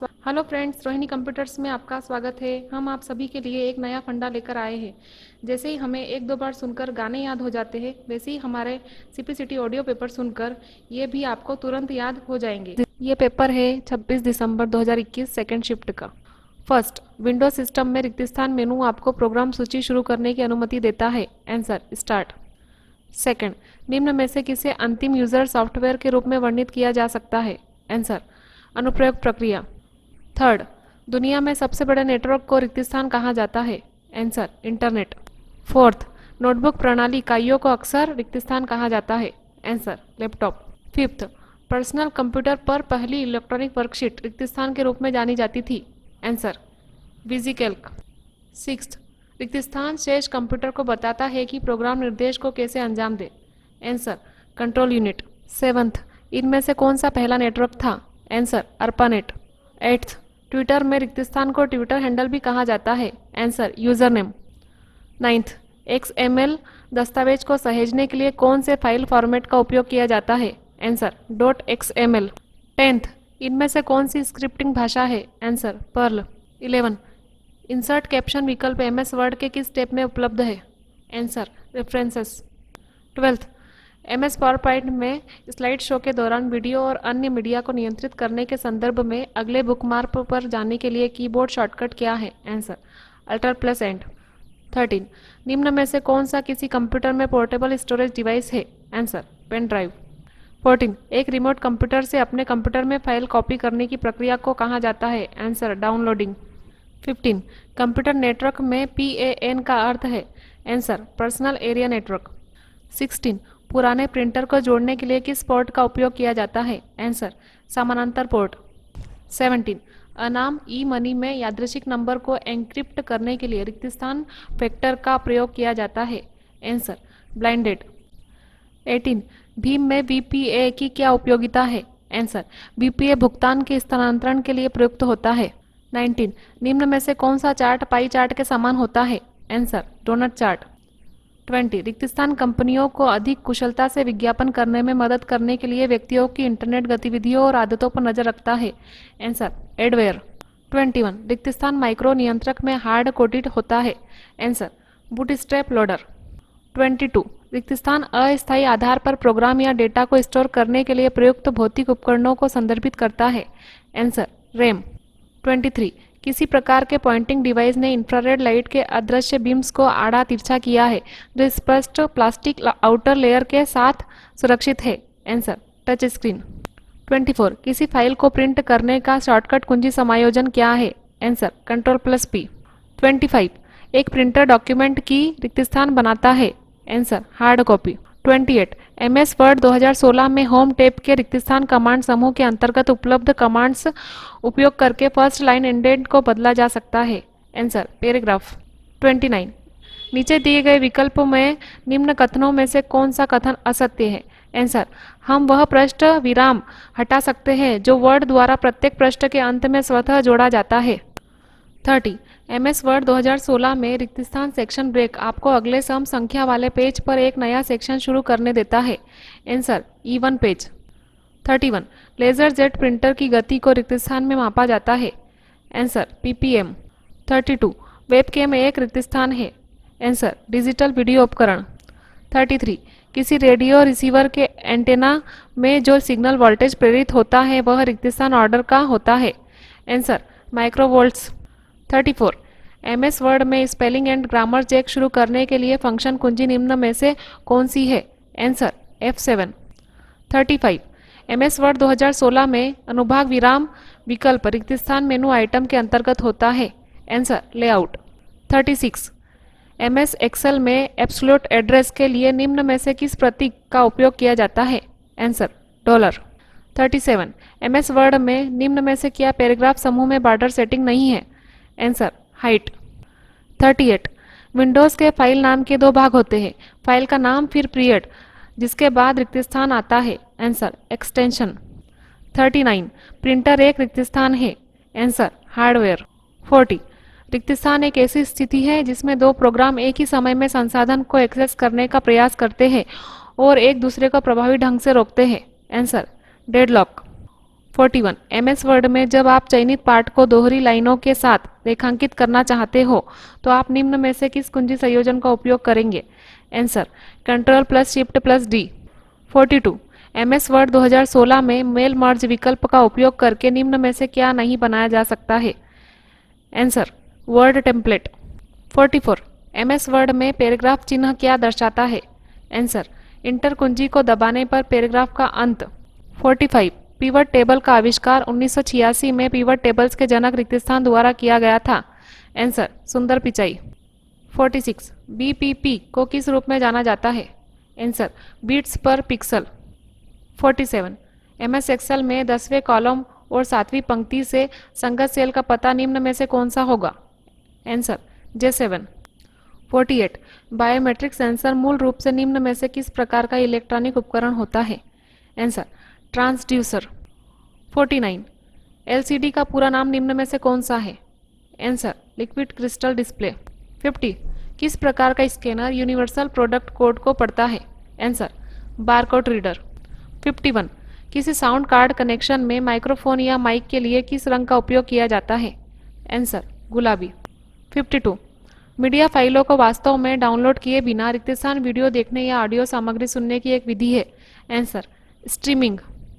Hello friends, Rohini computers में आपका स्वागत है। हम आप सभी के लिए एक नया फंडा लेकर आए हैं। जैसे ही हमें एक दो बार सुनकर गाने याद हो जाते हैं, वैसे ही हमारे सीपीसीटी ऑडियो पेपर सुनकर ये भी आपको तुरंत याद हो जाएंगे। ये पेपर है 26 दिसंबर 2021 सेकेंड शिफ्ट का। फर्स्ट, विंडोज सिस्टम में रिक्त स्थान मेनू आपको प्रोग्राम सूची शुरू करने की अनुमति देता है। Answer start. सेकंड, निम्न में से किसे अंतिम यूजर सॉफ्टवेयर के रूप में वर्णित किया जा सकता है। आंसर अनुप्रयोग प्रक्रिया। थर्ड, दुनिया में सबसे बड़े नेटवर्क को रिक्त स्थान कहा जाता है। Answer internet. फोर्थ, नोटबुक प्रणाली इकाइयों को अक्सर रिक्त स्थान कहा जाता है। Answer laptop. Fifth, personal computer पर पहली इलेक्ट्रॉनिक वर्कशीट रिक्त स्थान के रूप में जानी जाती थी। आंसर विजीकैल्क। सिक्स्थ, रिक्त स्थान शेष कंप्यूटर को बताता है कि प्रोग्राम निर्देश को कैसे अंजाम दे। Answer control unit. सेवंथ, इनमें से कौन सा पहला नेटवर्क था। Answer ARPANET. एट्थ, ट्विटर में रिक्त स्थान को ट्विटर हैंडल भी कहा जाता है। Answer user name. Ninth, XML दस्तावेज को सहेजने के लिए कौन से फाइल फॉर्मेट का उपयोग किया जाता है। Answer .xml। टेंथ, इनमें से कौन सी स्क्रिप्टिंग भाषा है। Answer Perl. 11, इंसर्ट कैप्शन विकल्प MS वर्ड के किस स्टेप में उपलब्ध है। Answer references. 12th, MS PowerPoint में स्लाइड शो के दौरान वीडियो और अन्य मीडिया को नियंत्रित करने के संदर्भ में अगले बुकमार्क पर जाने के लिए कीबोर्ड शॉर्टकट क्या है। Answer Alt+End। 13, निम्न में से कौन सा किसी कंप्यूटर में पोर्टेबल स्टोरेज डिवाइस है। Answer pen drive. 14, एक रिमोट कंप्यूटर से अपने कंप्यूटर में फाइल कॉपी करने की प्रक्रिया को कहा जाता है। Answer downloading. 15, कंप्यूटर नेटवर्क में PAN का अर्थ है। Answer personal area network. 16, पुराने प्रिंटर को जोड़ने के लिए किस पोर्ट का उपयोग किया जाता है। आंसर समानांतर पोर्ट। 17, अनाम ई मनी में यादृच्छिक नंबर को एन्क्रिप्ट करने के लिए रिक्त स्थान फैक्टर का प्रयोग किया जाता है। Answer blinded. 18, भीम में VPA की क्या उपयोगिता है। आंसर VPA भुगतान के स्थानांतरण के लिए प्रयुक्त होता है। 19, निम्न में से कौन सा चार्ट पाई चार्ट के समान होता है। Answer donut chart. 20, रिक्त स्थान कंपनियों को अधिक कुशलता से विज्ञापन करने में मदद करने के लिए व्यक्तियों की इंटरनेट गतिविधियों और आदतों पर नजर रखता है। Answer adware. 21, रिक्त स्थान माइक्रो नियंत्रक में हार्ड कोडेड होता है। Answer bootstrap loader. 22, रिक्त स्थान अस्थायी आधार पर प्रोग्राम या डेटा को स्टोर करने के लिए प्रयुक्त भौतिक उपकरणों को संदर्भित करता है। Answer RAM. 23, किसी प्रकार के पॉइंटिंग डिवाइस ने इंफ्रारेड लाइट के अदृश्य बीम्स को आड़ा तिरछा किया है जो स्पष्ट प्लास्टिक आउटर लेयर के साथ सुरक्षित है। Answer touch screen. 24, किसी फाइल को प्रिंट करने का शॉर्टकट कुंजी समायोजन क्या है। Answer Ctrl+P। 25, एक प्रिंटर डॉक्यूमेंट की रिक्त स्थान बनाता है। Answer hard copy. 28, MS word 2016 में होम टैब के रिक्त स्थान कमांड समूह के अंतर्गत उपलब्ध कमांड्स उपयोग करके फर्स्ट लाइन इंडेंट को बदला जा सकता है। Answer paragraph. 29, नीचे दिए गए विकल्पों में निम्न कथनों में से कौन सा कथन असत्य है। आंसर हम वह पृष्ठ विराम हटा सकते हैं जो वर्ड द्वारा प्रत्येक पृष्ठ के अंत में स्वतः जोड़ा जाता है। 30, MS वर्ड 2016 में रिक्त स्थान सेक्शन ब्रेक आपको अगले सम संख्या वाले पेज पर एक नया सेक्शन शुरू करने देता है। Answer E1 page. 31, laser jet printer की गति को रिक्त स्थान में मापा जाता है। Answer PPM। 32, वेबकैम एक रिक्त स्थान है। आंसर डिजिटल वीडियो उपकरण। 33, किसी रेडियो रिसीवर के एंटेना में जो सिग्नल वोल्टेज प्रेरित होता है वह रिक्त स्थान ऑर्डर का होता है। Answer microvolts. 34, MS वर्ड में स्पेलिंग एंड ग्रामर चेक शुरू करने के लिए फंक्शन कुंजी निम्न में से कौन सी है। Answer F7। 35, MS वर्ड 2016 में अनुभाग विराम विकल्प रिक्त स्थान मेनू आइटम के अंतर्गत होता है। Answer layout. 36, MS एक्सेल में एब्सोल्यूट एड्रेस के लिए निम्न में से किस प्रतीक का उपयोग किया जाता है। आंसर $। 37, MS वर्ड में निम्न में से क्या पैराग्राफ समूह में बॉर्डर सेटिंग नहीं है। Answer height. 38, विंडोज के फाइल नाम के दो भाग होते हैं, फाइल का नाम फिर पीरियड जिसके बाद रिक्त स्थान आता है। Answer extension. 39, प्रिंटर एक रिक्त स्थान है। Answer hardware. 40, रिक्त स्थान एक ऐसी स्थिति है जिसमें दो प्रोग्राम एक ही समय में संसाधन को एक्सेस करने का प्रयास करते हैं और एक दूसरे को प्रभावी ढंग से रोकते हैं। Answer deadlock. 41 MS वर्ड में जब आप चयनित पाठ को दोहरी लाइनों के साथ रेखांकित करना चाहते हो तो आप निम्न में से किस कुंजी संयोजन का उपयोग करेंगे? Answer control plus shift plus D. 42 MS word 2016 में मेल मर्ज विकल्प का उपयोग करके निम्न में से क्या नहीं बनाया जा सकता है? Answer word template. 44 MS word में पैराग्राफ चिन्ह क्या दर्शाता है? आंसर इंटर कुंजी को दबाने पर पैराग्राफ का अंत। 45 पिवट टेबल का आविष्कार 1986 में पिवट टेबल्स के जनक रिक्तस्थान द्वारा किया गया था। आंसर सुंदर पिचाई। 46 BPP को किस रूप में जाना जाता है? आंसर बीट्स पर पिक्सल। 47 MS एक्सेल में 10वें कॉलम और 7वीं पंक्ति से संगत सेल का पता निम्न में से कौन सा होगा? Answer J7। 48 बायोमेट्रिक सेंसर मूल रूप से निम्न में से किस प्रकार का इलेक्ट्रॉनिक उपकरण होता है? Answer transducer. 49 LCD का पूरा नाम निम्न में से कौन सा है? Answer liquid crystal display. 50 किस प्रकार का स्कैनर यूनिवर्सल प्रोडक्ट कोड को पढ़ता है? Answer barcode reader. 51 किसी साउंड कार्ड कनेक्शन में माइक्रोफोन या माइक के लिए किस रंग का उपयोग किया जाता है? आंसर गुलाबी। 52 मीडिया फाइलों को वास्तव में डाउनलोड किए बिना रिक्तस्थान वीडियो देखने या ऑडियो सामग्री सुनने की एक विधि है। Answer streaming.